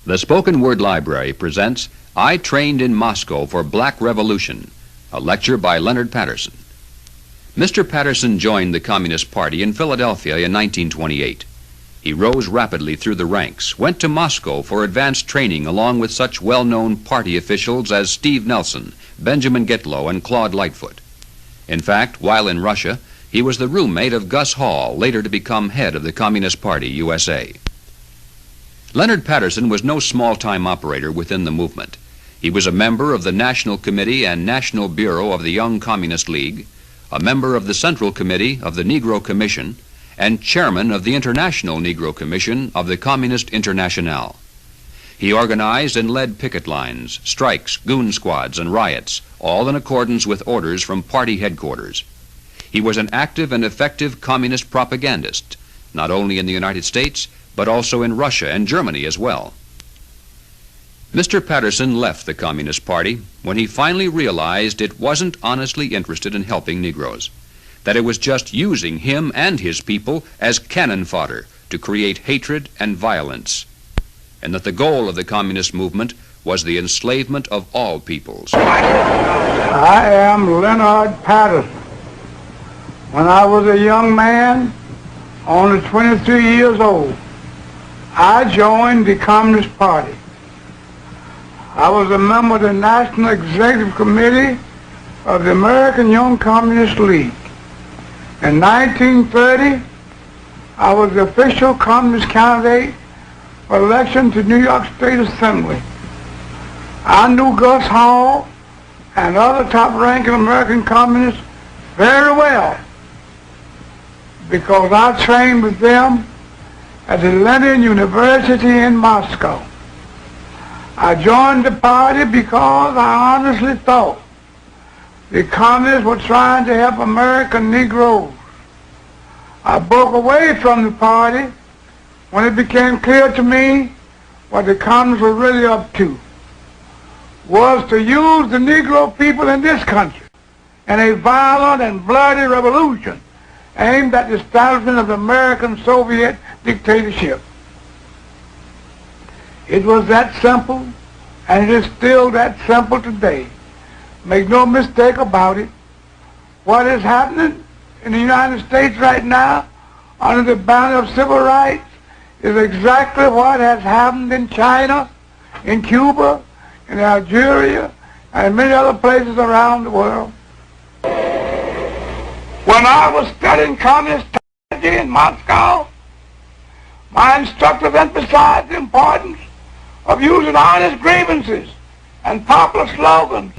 The Spoken Word Library presents I Trained in Moscow for Black Revolution, a lecture by Leonard Patterson. Mr. Patterson joined the Communist Party in Philadelphia in 1928. He rose rapidly through the ranks, went to Moscow for advanced training along with such well-known party officials as Steve Nelson, Benjamin Gitlow, and Claude Lightfoot. In fact, while in Russia, he was the roommate of Gus Hall, later to become head of the Communist Party, USA. Leonard Patterson was no small-time operator within the movement. He was a member of the National Committee and National Bureau of the Young Communist League, a member of the Central Committee of the Negro Commission, and chairman of the International Negro Commission of the Communist Internationale. He organized and led picket lines, strikes, goon squads, and riots, all in accordance with orders from party headquarters. He was an active and effective communist propagandist, not only in the United States, but also in Russia and Germany as well. Mr. Patterson left the Communist Party when he finally realized it wasn't honestly interested in helping Negroes, that it was just using him and his people as cannon fodder to create hatred and violence, and that the goal of the communist movement was the enslavement of all peoples. I am Leonard Patterson. When I was a young man, only 23 years old, I joined the Communist Party. I was a member of the National Executive Committee of the American Young Communist League. In 1930, I was the official communist candidate for election to New York State Assembly. I knew Gus Hall and other top-ranking American communists very well because I trained with them at the Lenin University in Moscow. I joined the party because I honestly thought the communists were trying to help American Negroes. I broke away from the party when it became clear to me what the communists were really up to was to use the Negro people in this country in a violent and bloody revolution aimed at the establishment of the American Soviet dictatorship. It was that simple, and it is still that simple today. Make no mistake about it. What is happening in the United States right now under the banner of civil rights is exactly what has happened in China, in Cuba, in Algeria, and many other places around the world. When I was studying communist strategy in Moscow, my instructors emphasized the importance of using honest grievances and popular slogans.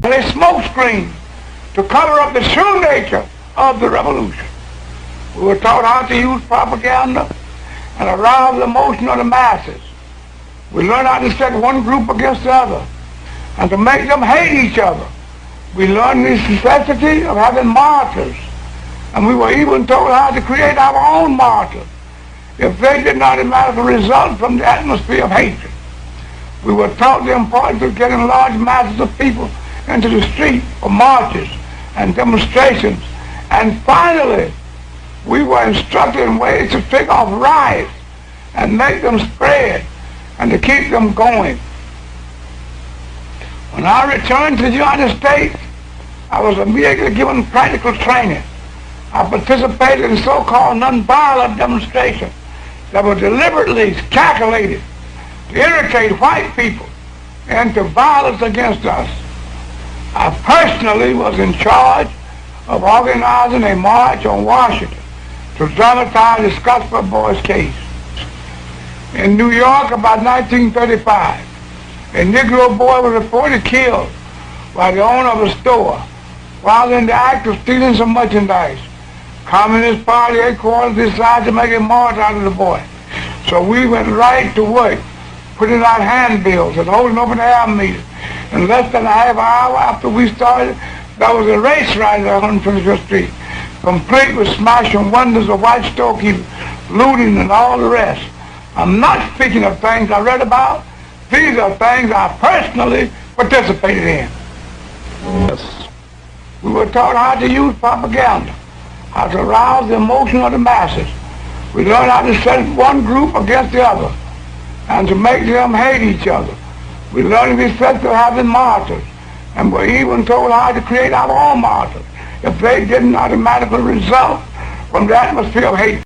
And a smokescreen to cover up the true nature of the revolution. We were taught how to use propaganda and arouse the emotion of the masses. We learned how to set one group against the other and to make them hate each other. We learned the necessity of having martyrs, and we were even told how to create our own martyrs if they did not automatically result from the atmosphere of hatred. We were taught the importance of getting large masses of people into the street for marches and demonstrations, and finally we were instructed in ways to take off riots and make them spread and to keep them going. When I returned to the United States, I was immediately given practical training. I participated in so-called nonviolent demonstrations that were deliberately calculated to irritate white people into violence against us. I personally was in charge of organizing a march on Washington to dramatize the Scottsboro Boys case. In New York, about 1935, a Negro boy was reported killed by the owner of a store while in the act of stealing some merchandise. Communist Party headquarters decided to make a march out of the boy. So we went right to work, putting out handbills and holding open air meetings. In less than a half hour after we started, there was a race riot on 125th Street, complete with smashing windows of white storekeepers, looting, and all the rest. I'm not speaking of things I read about. These are things I personally participated in. Yes. We were taught how to use propaganda, how to arouse the emotion of the masses, We learned how to set one group against the other and to make them hate each other. We learned the effect of having martyrs, and we're even told how to create our own martyrs if they didn't automatically result from the atmosphere of hate.